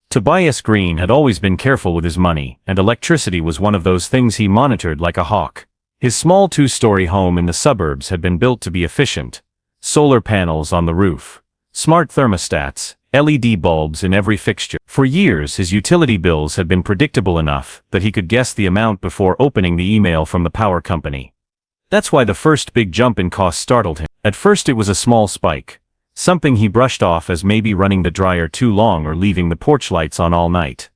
Tobias Green had always been careful with his money, and electricity was one of those things he monitored like a hawk. His small two-story home in the suburbs had been built to be efficient. Solar panels on the roof, smart thermostats, LED bulbs in every fixture. For years his utility bills had been predictable enough that he could guess the amount before opening the email from the power company. That's why the first big jump in cost startled him. At first it was a small spike. Something he brushed off as maybe running the dryer too long or leaving the porch lights on all night.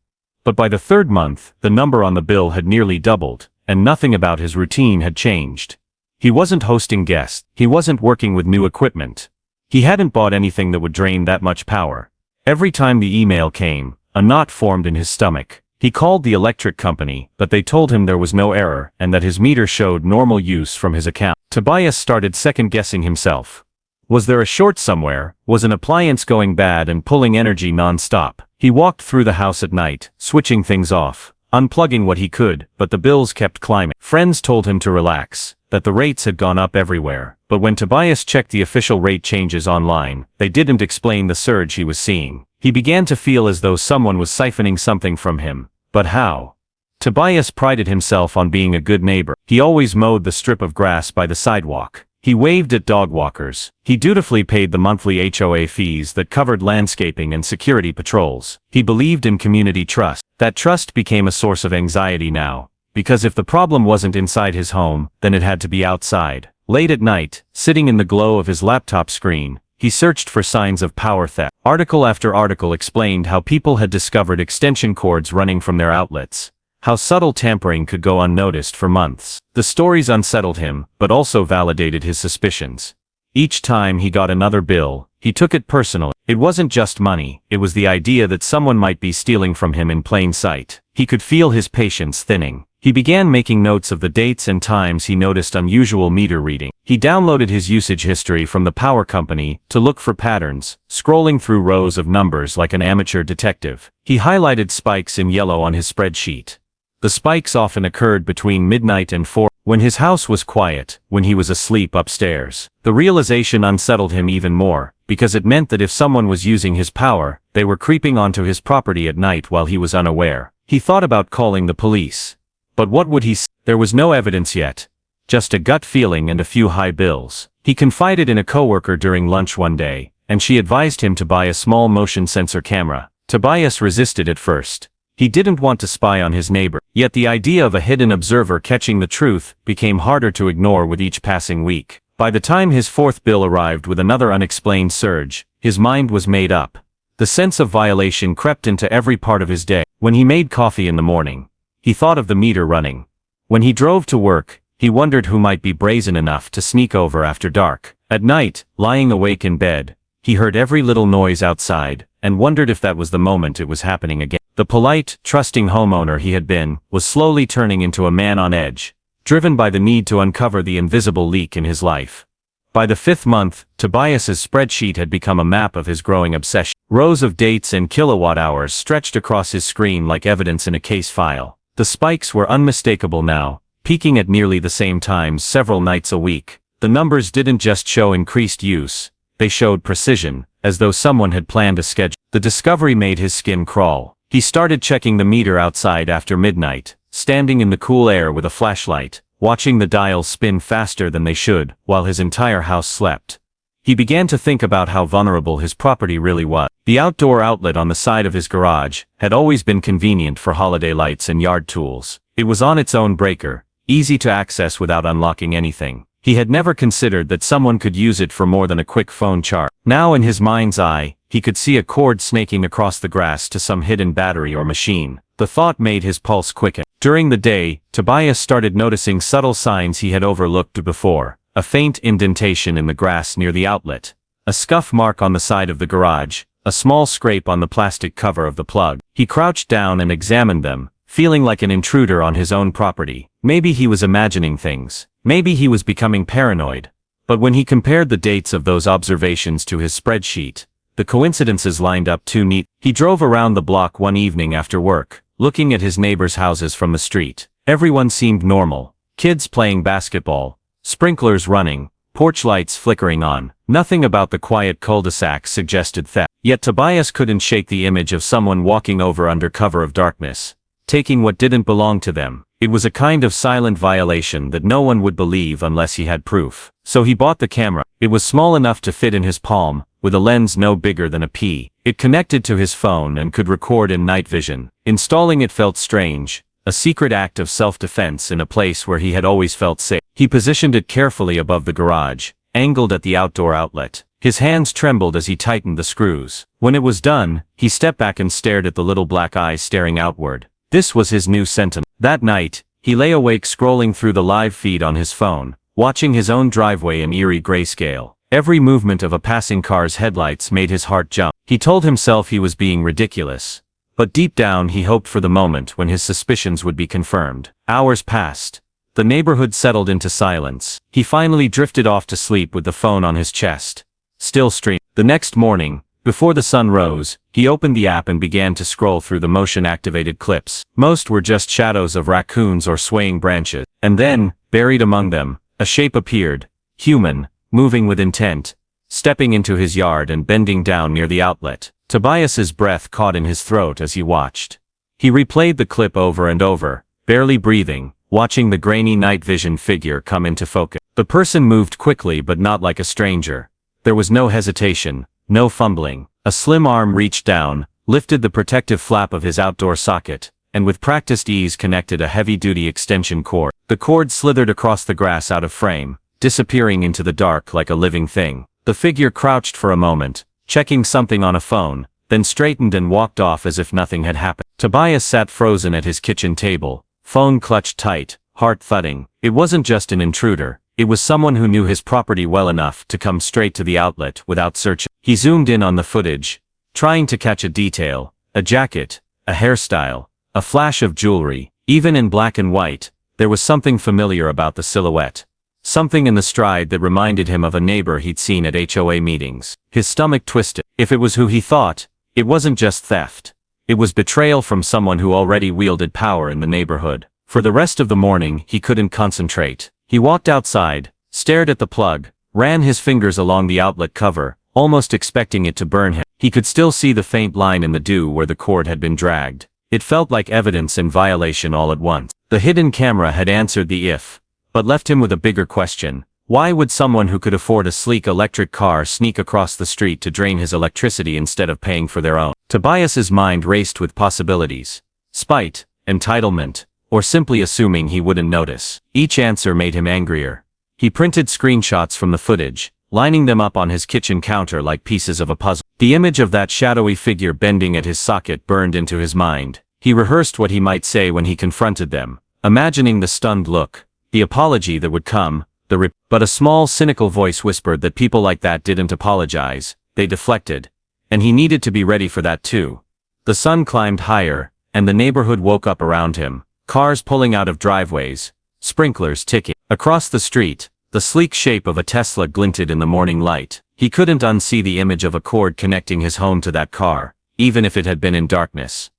But by the third month, the number on the bill had nearly doubled, and nothing about his routine had changed. He wasn't hosting guests, he wasn't working with new equipment. He hadn't bought anything that would drain that much power. Every time the email came, a knot formed in his stomach. He called the electric company, but they told him there was no error and that his meter showed normal use from his account. Tobias started second-guessing himself. Was there a short somewhere? Was an appliance going bad and pulling energy non-stop? He walked through the house at night, switching things off, unplugging what he could, but the bills kept climbing. Friends told him to relax, that the rates had gone up everywhere, but when Tobias checked the official rate changes online, they didn't explain the surge he was seeing. He began to feel as though someone was siphoning something from him. But how? Tobias prided himself on being a good neighbor. He always mowed the strip of grass by the sidewalk. He waved at dog walkers. He dutifully paid the monthly HOA fees that covered landscaping and security patrols. He believed in community trust. That trust became a source of anxiety now, because if the problem wasn't inside his home, then it had to be outside. Late at night, sitting in the glow of his laptop screen, he searched for signs of power theft. Article after article explained how people had discovered extension cords running from their outlets. How subtle tampering could go unnoticed for months. The stories unsettled him, but also validated his suspicions. Each time he got another bill, he took it personally. It wasn't just money, it was the idea that someone might be stealing from him in plain sight. He could feel his patience thinning. He began making notes of the dates and times he noticed unusual meter reading. He downloaded his usage history from the power company to look for patterns, scrolling through rows of numbers like an amateur detective. He highlighted spikes in yellow on his spreadsheet. The spikes often occurred between midnight and 4, when his house was quiet, when he was asleep upstairs. The realization unsettled him even more, because it meant that if someone was using his power, they were creeping onto his property at night while he was unaware. He thought about calling the police. But what would he say? There was no evidence yet. Just a gut feeling and a few high bills. He confided in a coworker during lunch one day, and she advised him to buy a small motion sensor camera. Tobias resisted at first. He didn't want to spy on his neighbor, yet the idea of a hidden observer catching the truth became harder to ignore with each passing week. By the time his fourth bill arrived with another unexplained surge, his mind was made up. The sense of violation crept into every part of his day. When he made coffee in the morning, he thought of the meter running. When he drove to work, he wondered who might be brazen enough to sneak over after dark. At night, lying awake in bed, he heard every little noise outside, and wondered if that was the moment it was happening again. The polite, trusting homeowner he had been was slowly turning into a man on edge, driven by the need to uncover the invisible leak in his life. By the 5th month, Tobias's spreadsheet had become a map of his growing obsession. Rows of dates and kilowatt hours stretched across his screen like evidence in a case file. The spikes were unmistakable now, peaking at nearly the same times several nights a week. The numbers didn't just show increased use, they showed precision, as though someone had planned a schedule. The discovery made his skin crawl. He started checking the meter outside after midnight, standing in the cool air with a flashlight, watching the dials spin faster than they should, while his entire house slept. He began to think about how vulnerable his property really was. The outdoor outlet on the side of his garage had always been convenient for holiday lights and yard tools. It was on its own breaker, easy to access without unlocking anything. He had never considered that someone could use it for more than a quick phone charge. Now in his mind's eye, he could see a cord snaking across the grass to some hidden battery or machine. The thought made his pulse quicken. During the day, Tobias started noticing subtle signs he had overlooked before. A faint indentation in the grass near the outlet. A scuff mark on the side of the garage. A small scrape on the plastic cover of the plug. He crouched down and examined them, feeling like an intruder on his own property. Maybe he was imagining things. Maybe he was becoming paranoid. But when he compared the dates of those observations to his spreadsheet, the coincidences lined up too neat. He drove around the block one evening after work, looking at his neighbors' houses from the street. Everyone seemed normal. Kids playing basketball, sprinklers running, porch lights flickering on. Nothing about the quiet cul-de-sac suggested theft. Yet Tobias couldn't shake the image of someone walking over under cover of darkness, taking what didn't belong to them. It was a kind of silent violation that no one would believe unless he had proof. So he bought the camera. It was small enough to fit in his palm, with a lens no bigger than a pea. It connected to his phone and could record in night vision. Installing it felt strange, a secret act of self-defense in a place where he had always felt safe. He positioned it carefully above the garage, angled at the outdoor outlet. His hands trembled as he tightened the screws. When it was done, he stepped back and stared at the little black eyes staring outward. This was his new sentinel. That night, he lay awake scrolling through the live feed on his phone, watching his own driveway in eerie grayscale. Every movement of a passing car's headlights made his heart jump. He told himself he was being ridiculous, but deep down he hoped for the moment when his suspicions would be confirmed. Hours passed. The neighborhood settled into silence. He finally drifted off to sleep with the phone on his chest, still streaming. The next morning, before the sun rose, he opened the app and began to scroll through the motion-activated clips. Most were just shadows of raccoons or swaying branches. And then, buried among them, a shape appeared, human, moving with intent, stepping into his yard and bending down near the outlet. Tobias's breath caught in his throat as he watched. He replayed the clip over and over, barely breathing, watching the grainy night vision figure come into focus. The person moved quickly but not like a stranger. There was no hesitation, no fumbling. A slim arm reached down, lifted the protective flap of his outdoor socket, and with practiced ease connected a heavy-duty extension cord. The cord slithered across the grass out of frame, disappearing into the dark like a living thing. The figure crouched for a moment, checking something on a phone, then straightened and walked off as if nothing had happened. Tobias sat frozen at his kitchen table, phone clutched tight, heart thudding. It wasn't just an intruder. It was someone who knew his property well enough to come straight to the outlet without searching. He zoomed in on the footage, trying to catch a detail, a jacket, a hairstyle, a flash of jewelry. Even in black and white, there was something familiar about the silhouette. Something in the stride that reminded him of a neighbor he'd seen at HOA meetings. His stomach twisted. If it was who he thought, it wasn't just theft. It was betrayal from someone who already wielded power in the neighborhood. For the rest of the morning, he couldn't concentrate. He walked outside, stared at the plug, ran his fingers along the outlet cover, almost expecting it to burn him. He could still see the faint line in the dew where the cord had been dragged. It felt like evidence in violation all at once. The hidden camera had answered the if, but left him with a bigger question. Why would someone who could afford a sleek electric car sneak across the street to drain his electricity instead of paying for their own? Tobias's mind raced with possibilities. Spite, entitlement, or simply assuming he wouldn't notice. Each answer made him angrier. He printed screenshots from the footage, lining them up on his kitchen counter like pieces of a puzzle. The image of that shadowy figure bending at his socket burned into his mind. He rehearsed what he might say when he confronted them, imagining the stunned look, the apology that would come, but a small cynical voice whispered that people like that didn't apologize, they deflected. And he needed to be ready for that too. The sun climbed higher, and the neighborhood woke up around him. Cars pulling out of driveways, sprinklers ticking. Across the street, the sleek shape of a Tesla glinted in the morning light. He couldn't unsee the image of a cord connecting his home to that car, even if it had been in darkness.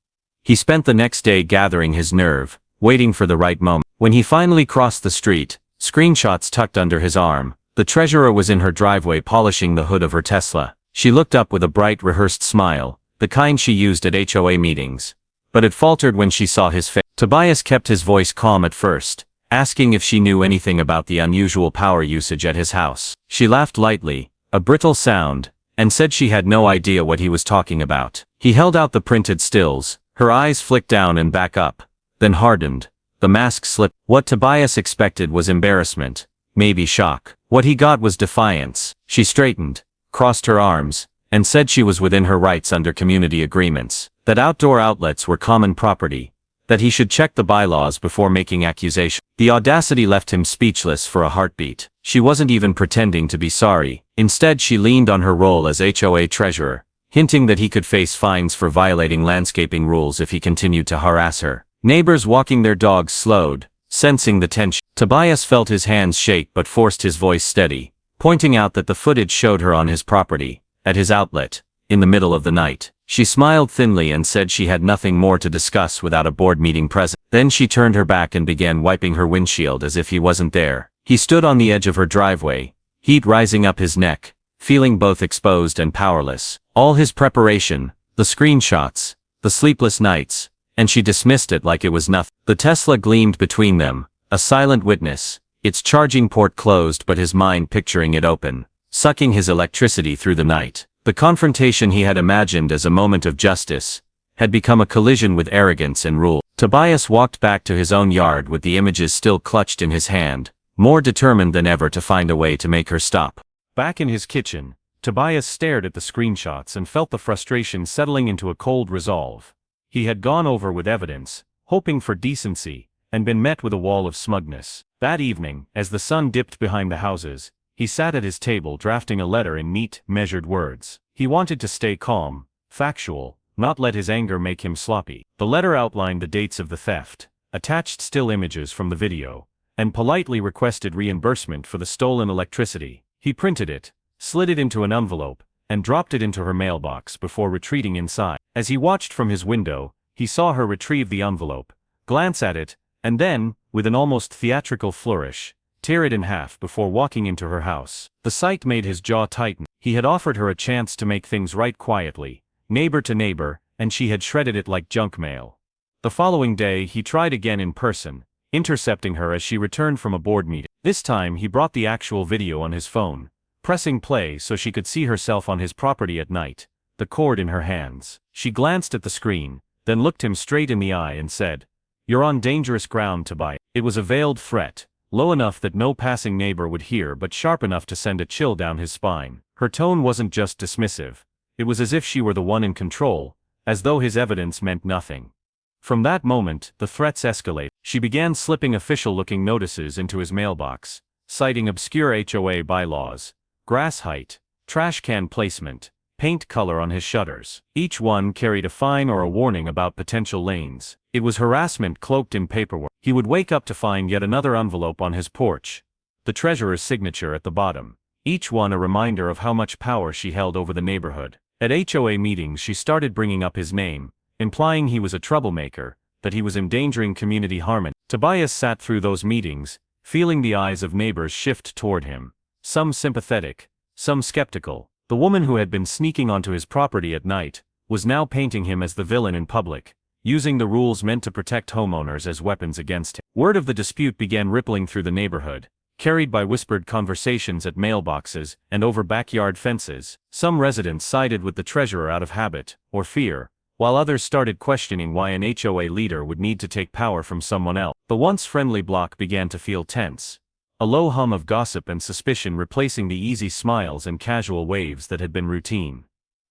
He spent the next day gathering his nerve, waiting for the right moment. When he finally crossed the street, screenshots tucked under his arm, the treasurer was in her driveway polishing the hood of her Tesla. She looked up with a bright, rehearsed smile, the kind she used at HOA meetings. But it faltered when she saw his face. Tobias kept his voice calm at first, asking if she knew anything about the unusual power usage at his house. She laughed lightly, a brittle sound, and said she had no idea what he was talking about. He held out the printed stills, her eyes flicked down and back up, then hardened. The mask slipped. What Tobias expected was embarrassment, maybe shock. What he got was defiance. She straightened, crossed her arms, and said she was within her rights under community agreements, that outdoor outlets were common property, that he should check the bylaws before making accusations. The audacity left him speechless for a heartbeat. She wasn't even pretending to be sorry. Instead, she leaned on her role as HOA treasurer, hinting that he could face fines for violating landscaping rules if he continued to harass her. Neighbors walking their dogs slowed, sensing the tension. Tobias felt his hands shake but forced his voice steady, pointing out that the footage showed her on his property, at his outlet, in the middle of the night. She smiled thinly and said she had nothing more to discuss without a board meeting present. Then she turned her back and began wiping her windshield as if he wasn't there. He stood on the edge of her driveway, heat rising up his neck, feeling both exposed and powerless. All his preparation, the screenshots, the sleepless nights, and she dismissed it like it was nothing. The Tesla gleamed between them, a silent witness, its charging port closed but his mind picturing it open, sucking his electricity through the night. The confrontation he had imagined as a moment of justice had become a collision with arrogance and rule. Tobias walked back to his own yard with the images still clutched in his hand, more determined than ever to find a way to make her stop. Back in his kitchen, Tobias stared at the screenshots and felt the frustration settling into a cold resolve. He had gone over with evidence, hoping for decency, and been met with a wall of smugness. That evening, as the sun dipped behind the houses, he sat at his table drafting a letter in neat, measured words. He wanted to stay calm, factual, not let his anger make him sloppy. The letter outlined the dates of the theft, attached still images from the video, and politely requested reimbursement for the stolen electricity. He printed it, slid it into an envelope, and dropped it into her mailbox before retreating inside. As he watched from his window, he saw her retrieve the envelope, glance at it, and then, with an almost theatrical flourish, tear it in half before walking into her house. The sight made his jaw tighten. He had offered her a chance to make things right quietly, neighbor to neighbor, and she had shredded it like junk mail. The following day he tried again in person, intercepting her as she returned from a board meeting. This time he brought the actual video on his phone, pressing play so she could see herself on his property at night, the cord in her hands. She glanced at the screen, then looked him straight in the eye and said, "You're on dangerous ground, Tobias." It was a veiled threat, low enough that no passing neighbor would hear but sharp enough to send a chill down his spine. Her tone wasn't just dismissive. It was as if she were the one in control, as though his evidence meant nothing. From that moment, the threats escalated. She began slipping official-looking notices into his mailbox, citing obscure HOA bylaws, grass height, trash can placement, paint color on his shutters. Each one carried a fine or a warning about potential lanes. It was harassment cloaked in paperwork. He would wake up to find yet another envelope on his porch, the treasurer's signature at the bottom, each one a reminder of how much power she held over the neighborhood. At HOA meetings she started bringing up his name, implying he was a troublemaker, that he was endangering community harmony. Tobias sat through those meetings, feeling the eyes of neighbors shift toward him, some sympathetic, some skeptical. The woman who had been sneaking onto his property at night was now painting him as the villain in public, using the rules meant to protect homeowners as weapons against him. Word of the dispute began rippling through the neighborhood, carried by whispered conversations at mailboxes and over backyard fences. Some residents sided with the treasurer out of habit or fear, while others started questioning why an HOA leader would need to take power from someone else. The once friendly block began to feel tense, a low hum of gossip and suspicion replacing the easy smiles and casual waves that had been routine.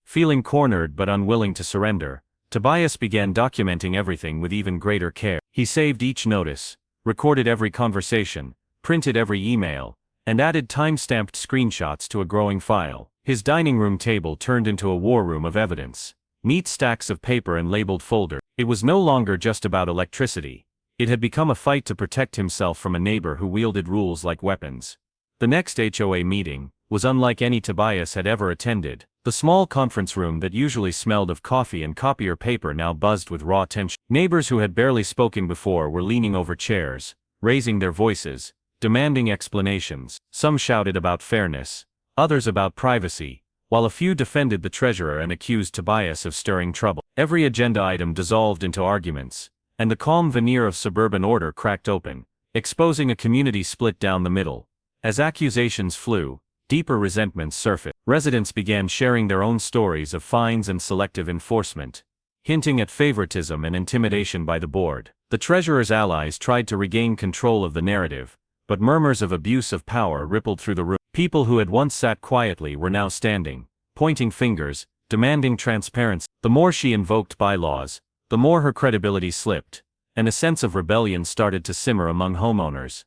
Feeling cornered but unwilling to surrender, Tobias began documenting everything with even greater care. He saved each notice, recorded every conversation, printed every email, and added time-stamped screenshots to a growing file. His dining room table turned into a war room of evidence, neat stacks of paper and labeled folders. It was no longer just about electricity. It had become a fight to protect himself from a neighbor who wielded rules like weapons. The next HOA meeting was unlike any Tobias had ever attended. The small conference room that usually smelled of coffee and copier paper now buzzed with raw tension. Neighbors who had barely spoken before were leaning over chairs, raising their voices, demanding explanations. Some shouted about fairness, others about privacy, while a few defended the treasurer and accused Tobias of stirring trouble. Every agenda item dissolved into arguments, and the calm veneer of suburban order cracked open, exposing a community split down the middle. As accusations flew, deeper resentments surfaced. Residents began sharing their own stories of fines and selective enforcement, hinting at favoritism and intimidation by the board. The treasurer's allies tried to regain control of the narrative, but murmurs of abuse of power rippled through the room. People who had once sat quietly were now standing, pointing fingers, demanding transparency. The more she invoked bylaws, the more her credibility slipped, and a sense of rebellion started to simmer among homeowners.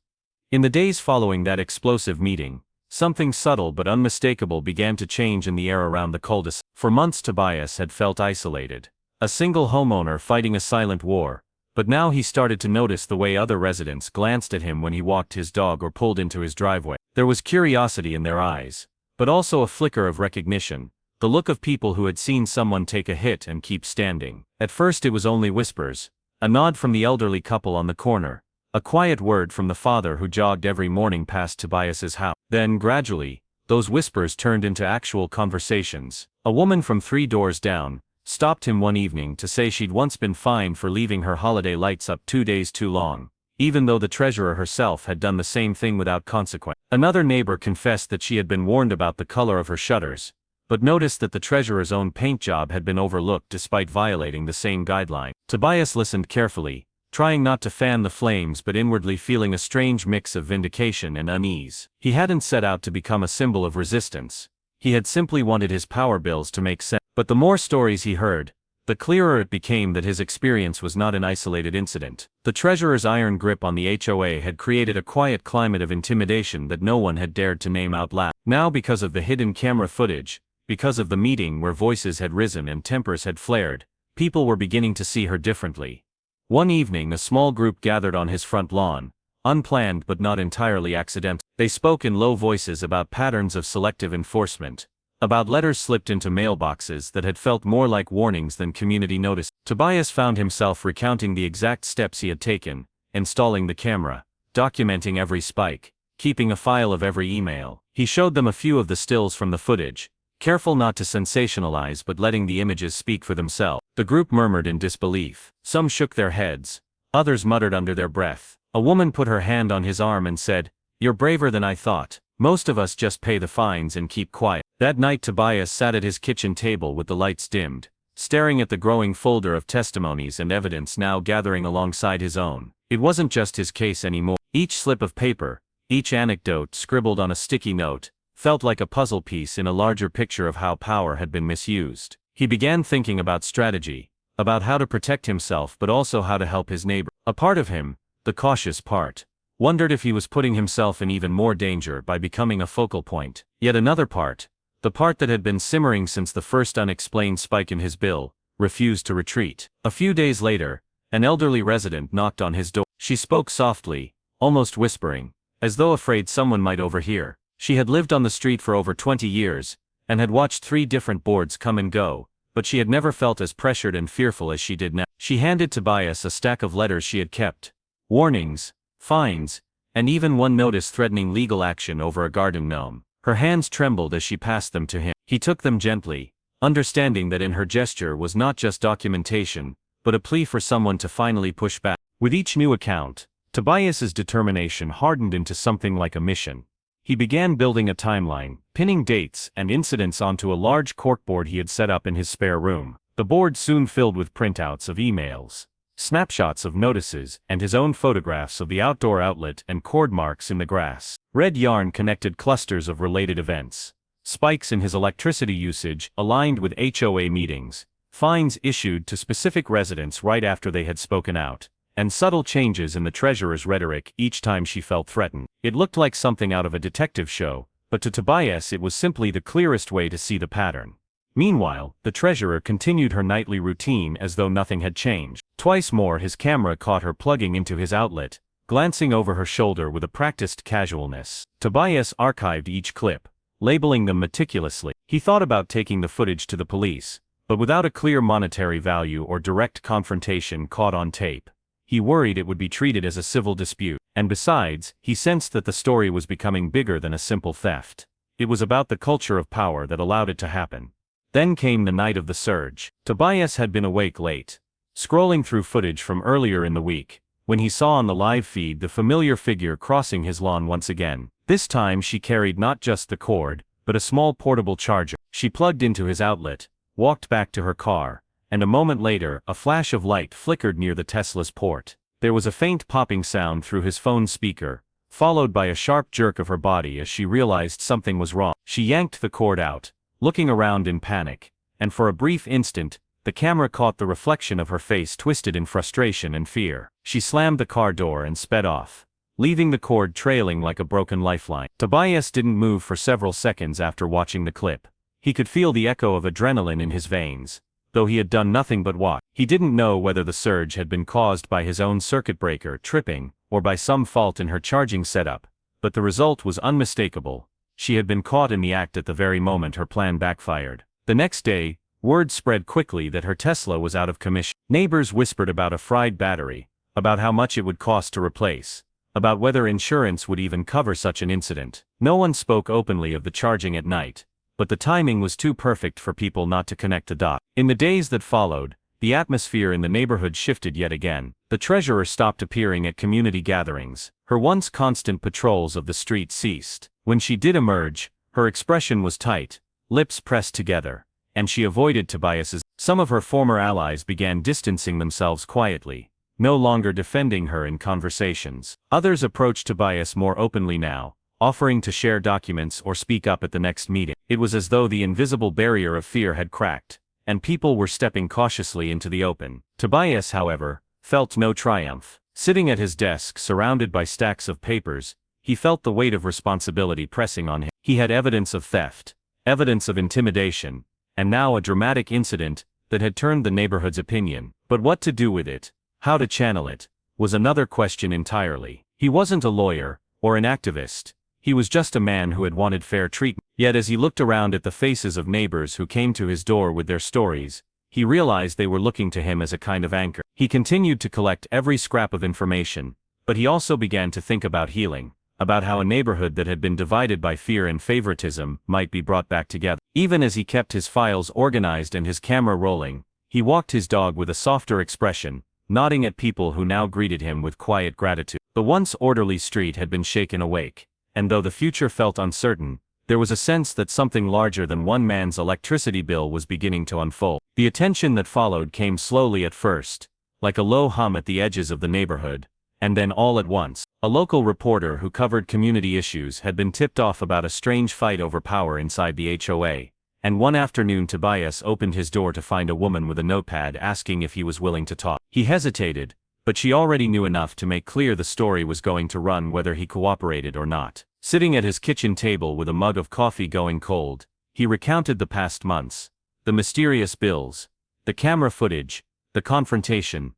In the days following that explosive meeting, something subtle but unmistakable began to change in the air around the cul-de-sac. For months Tobias had felt isolated, a single homeowner fighting a silent war, but now he started to notice the way other residents glanced at him when he walked his dog or pulled into his driveway. There was curiosity in their eyes, but also a flicker of recognition, the look of people who had seen someone take a hit and keep standing. At first it was only whispers, a nod from the elderly couple on the corner, A quiet word from the father who jogged every morning past Tobias's house. Then, gradually, those whispers turned into actual conversations. A woman from 3 doors down stopped him one evening to say she'd once been fined for leaving her holiday lights up 2 days too long, even though the treasurer herself had done the same thing without consequence. Another neighbor confessed that she had been warned about the color of her shutters, but noticed that the treasurer's own paint job had been overlooked despite violating the same guideline. Tobias listened carefully, trying not to fan the flames but inwardly feeling a strange mix of vindication and unease. He hadn't set out to become a symbol of resistance. He had simply wanted his power bills to make sense. But the more stories he heard, the clearer it became that his experience was not an isolated incident. The treasurer's iron grip on the HOA had created a quiet climate of intimidation that no one had dared to name out loud. Now, because of the hidden camera footage, because of the meeting where voices had risen and tempers had flared, people were beginning to see her differently. One evening a small group gathered on his front lawn, unplanned but not entirely accidental. They spoke in low voices about patterns of selective enforcement, about letters slipped into mailboxes that had felt more like warnings than community notice. Tobias found himself recounting the exact steps he had taken, installing the camera, documenting every spike, keeping a file of every email. He showed them a few of the stills from the footage, careful not to sensationalize but letting the images speak for themselves. The group murmured in disbelief. Some shook their heads. Others muttered under their breath. A woman put her hand on his arm and said, "You're braver than I thought. Most of us just pay the fines and keep quiet." That night Tobias sat at his kitchen table with the lights dimmed, staring at the growing folder of testimonies and evidence now gathering alongside his own. It wasn't just his case anymore. Each slip of paper, each anecdote scribbled on a sticky note, felt like a puzzle piece in a larger picture of how power had been misused. He began thinking about strategy, about how to protect himself but also how to help his neighbor. A part of him, the cautious part, wondered if he was putting himself in even more danger by becoming a focal point. Yet another part, the part that had been simmering since the first unexplained spike in his bill, refused to retreat. A few days later, an elderly resident knocked on his door. She spoke softly, almost whispering, as though afraid someone might overhear. She had lived on the street for over 20 years, and had watched 3 different boards come and go, but she had never felt as pressured and fearful as she did now. She handed Tobias a stack of letters she had kept, warnings, fines, and even one notice threatening legal action over a garden gnome. Her hands trembled as she passed them to him. He took them gently, understanding that in her gesture was not just documentation, but a plea for someone to finally push back. With each new account, Tobias's determination hardened into something like a mission. He began building a timeline, pinning dates and incidents onto a large corkboard he had set up in his spare room. The board soon filled with printouts of emails, snapshots of notices, and his own photographs of the outdoor outlet and cord marks in the grass. Red yarn connected clusters of related events. Spikes in his electricity usage aligned with HOA meetings, fines issued to specific residents right after they had spoken out, and subtle changes in the treasurer's rhetoric each time she felt threatened. It looked like something out of a detective show, but to Tobias it was simply the clearest way to see the pattern. Meanwhile, the treasurer continued her nightly routine as though nothing had changed. Twice more his camera caught her plugging into his outlet, glancing over her shoulder with a practiced casualness. Tobias archived each clip, labeling them meticulously. He thought about taking the footage to the police, but without a clear monetary value or direct confrontation caught on tape, he worried it would be treated as a civil dispute. And besides, he sensed that the story was becoming bigger than a simple theft. It was about the culture of power that allowed it to happen. Then came the night of the surge. Tobias had been awake late, scrolling through footage from earlier in the week, when he saw on the live feed the familiar figure crossing his lawn once again. This time she carried not just the cord, but a small portable charger. She plugged into his outlet, walked back to her car, and a moment later a flash of light flickered near the Tesla's port. There was a faint popping sound through his phone speaker, followed by a sharp jerk of her body as she realized something was wrong. She yanked the cord out, looking around in panic, and for a brief instant, the camera caught the reflection of her face twisted in frustration and fear. She slammed the car door and sped off, leaving the cord trailing like a broken lifeline. Tobias didn't move for several seconds after watching the clip. He could feel the echo of adrenaline in his veins, though he had done nothing but watch. He didn't know whether the surge had been caused by his own circuit breaker tripping or by some fault in her charging setup, but the result was unmistakable. She had been caught in the act at the very moment her plan backfired. The next day, word spread quickly that her Tesla was out of commission. Neighbors whispered about a fried battery, about how much it would cost to replace, about whether insurance would even cover such an incident. No one spoke openly of the charging at night, but the timing was too perfect for people not to connect the dots. In the days that followed, the atmosphere in the neighborhood shifted yet again. The treasurer stopped appearing at community gatherings. Her once constant patrols of the street ceased. When she did emerge, her expression was tight, lips pressed together, and she avoided Tobias's. Some of her former allies began distancing themselves quietly, no longer defending her in conversations. Others approached Tobias more openly now, offering to share documents or speak up at the next meeting. It was as though the invisible barrier of fear had cracked, and people were stepping cautiously into the open. Tobias, however, felt no triumph. Sitting at his desk surrounded by stacks of papers, he felt the weight of responsibility pressing on him. He had evidence of theft, evidence of intimidation, and now a dramatic incident that had turned the neighborhood's opinion. But what to do with it, how to channel it, was another question entirely. He wasn't a lawyer, or an activist. He was just a man who had wanted fair treatment. Yet as he looked around at the faces of neighbors who came to his door with their stories, he realized they were looking to him as a kind of anchor. He continued to collect every scrap of information, but he also began to think about healing, about how a neighborhood that had been divided by fear and favoritism might be brought back together. Even as he kept his files organized and his camera rolling, he walked his dog with a softer expression, nodding at people who now greeted him with quiet gratitude. The once orderly street had been shaken awake, and though the future felt uncertain, there was a sense that something larger than one man's electricity bill was beginning to unfold. The attention that followed came slowly at first, like a low hum at the edges of the neighborhood, and then all at once. A local reporter who covered community issues had been tipped off about a strange fight over power inside the HOA, and one afternoon Tobias opened his door to find a woman with a notepad asking if he was willing to talk. He hesitated, but she already knew enough to make clear the story was going to run whether he cooperated or not. Sitting at his kitchen table with a mug of coffee going cold, he recounted the past months, the mysterious bills, the camera footage, the confrontation,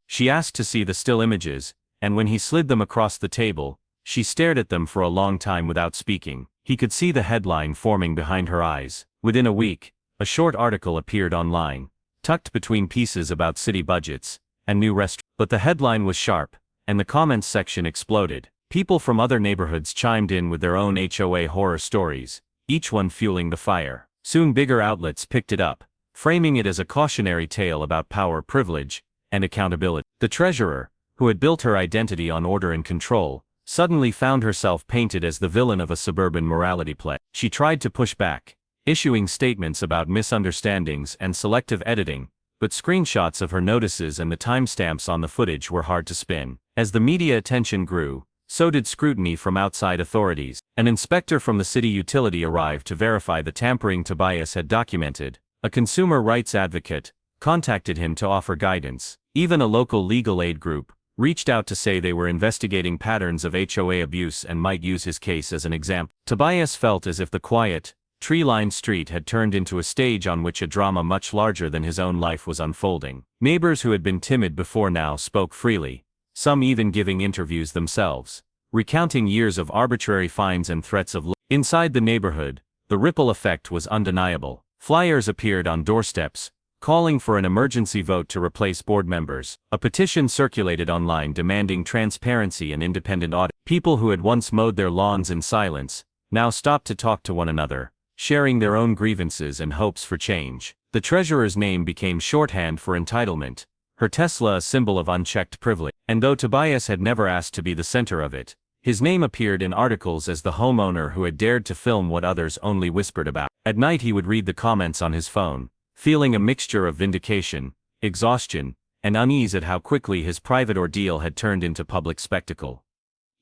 She asked to see the still images, and when he slid them across the table, she stared at them for a long time without speaking. He could see the headline forming behind her eyes. Within a week, a short article appeared online, tucked between pieces about city budgets and new restaurants. But the headline was sharp, and the comments section exploded. People from other neighborhoods chimed in with their own HOA horror stories, each one fueling the fire. Soon bigger outlets picked it up, framing it as a cautionary tale about power, privilege, and accountability. The treasurer, who had built her identity on order and control, suddenly found herself painted as the villain of a suburban morality play. She tried to push back, issuing statements about misunderstandings and selective editing, but screenshots of her notices and the timestamps on the footage were hard to spin. As the media attention grew, so did scrutiny from outside authorities. An inspector from the city utility arrived to verify the tampering Tobias had documented. A consumer rights advocate contacted him to offer guidance. Even a local legal aid group reached out to say they were investigating patterns of HOA abuse and might use his case as an example. Tobias felt as if the quiet, tree-lined street had turned into a stage on which a drama much larger than his own life was unfolding. Neighbors who had been timid before now spoke freely, some even giving interviews themselves, recounting years of arbitrary fines and threats of inside the neighborhood. The ripple effect was undeniable. Flyers appeared on doorsteps, calling for an emergency vote to replace board members. A petition circulated online demanding transparency and independent audit. People who had once mowed their lawns in silence now stopped to talk to one another, sharing their own grievances and hopes for change. The treasurer's name became shorthand for entitlement, her Tesla a symbol of unchecked privilege. And though Tobias had never asked to be the center of it, his name appeared in articles as the homeowner who had dared to film what others only whispered about. At night he would read the comments on his phone, feeling a mixture of vindication, exhaustion, and unease at how quickly his private ordeal had turned into public spectacle.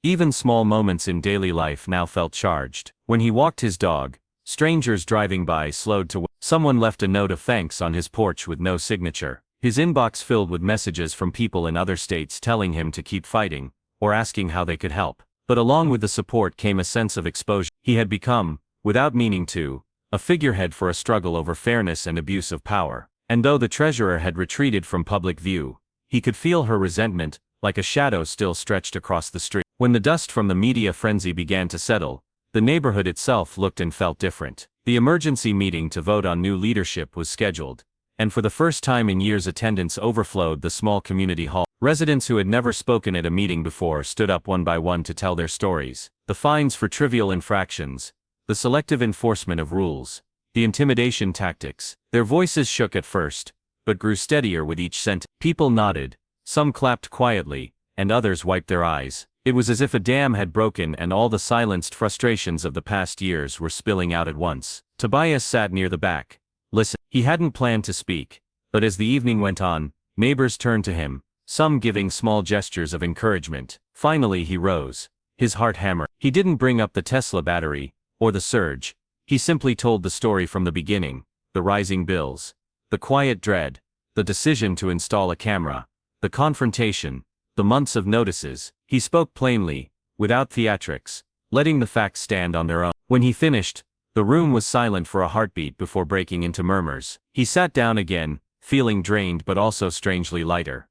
Even small moments in daily life now felt charged. When he walked his dog, strangers driving by slowed to wait. Someone left a note of thanks on his porch with no signature. His inbox filled with messages from people in other states telling him to keep fighting, or asking how they could help. But along with the support came a sense of exposure. He had become, without meaning to, a figurehead for a struggle over fairness and abuse of power. And though the treasurer had retreated from public view, he could feel her resentment, like a shadow still stretched across the street. When the dust from the media frenzy began to settle, the neighborhood itself looked and felt different. The emergency meeting to vote on new leadership was scheduled, and for the first time in years attendance overflowed the small community hall. Residents who had never spoken at a meeting before stood up one by one to tell their stories. The fines for trivial infractions, the selective enforcement of rules, the intimidation tactics. Their voices shook at first, but grew steadier with each sentence. People nodded, some clapped quietly, and others wiped their eyes. It was as if a dam had broken and all the silenced frustrations of the past years were spilling out at once. Tobias sat near the back. Listen. He hadn't planned to speak, but as the evening went on, neighbors turned to him, some giving small gestures of encouragement. Finally he rose, his heart hammered. He didn't bring up the Tesla battery, or the surge. He simply told the story from the beginning, the rising bills, the quiet dread, the decision to install a camera, the confrontation, the months of notices. He spoke plainly, without theatrics, letting the facts stand on their own. When he finished, the room was silent for a heartbeat before breaking into murmurs. He sat down again, feeling drained but also strangely lighter.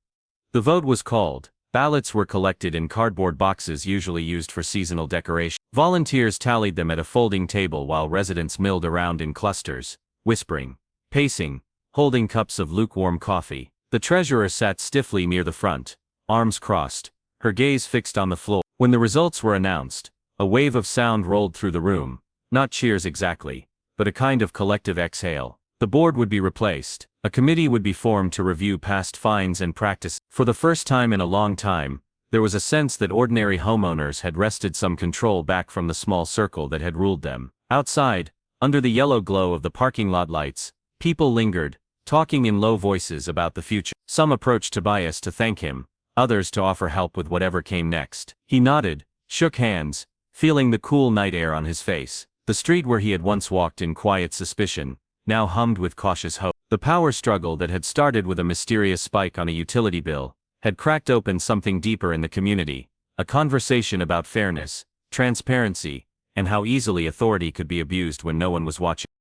The vote was called. Ballots were collected in cardboard boxes usually used for seasonal decoration. Volunteers tallied them at a folding table while residents milled around in clusters, whispering, pacing, holding cups of lukewarm coffee. The treasurer sat stiffly near the front, arms crossed, her gaze fixed on the floor. When the results were announced, a wave of sound rolled through the room, not cheers exactly, but a kind of collective exhale. The board would be replaced. A committee would be formed to review past fines and practice. For the first time in a long time, there was a sense that ordinary homeowners had wrested some control back from the small circle that had ruled them. Outside, under the yellow glow of the parking lot lights, people lingered, talking in low voices about the future. Some approached Tobias to thank him, others to offer help with whatever came next. He nodded, shook hands, feeling the cool night air on his face. The street where he had once walked in quiet suspicion now hummed with cautious hope. The power struggle that had started with a mysterious spike on a utility bill had cracked open something deeper in the community, a conversation about fairness, transparency, and how easily authority could be abused when no one was watching.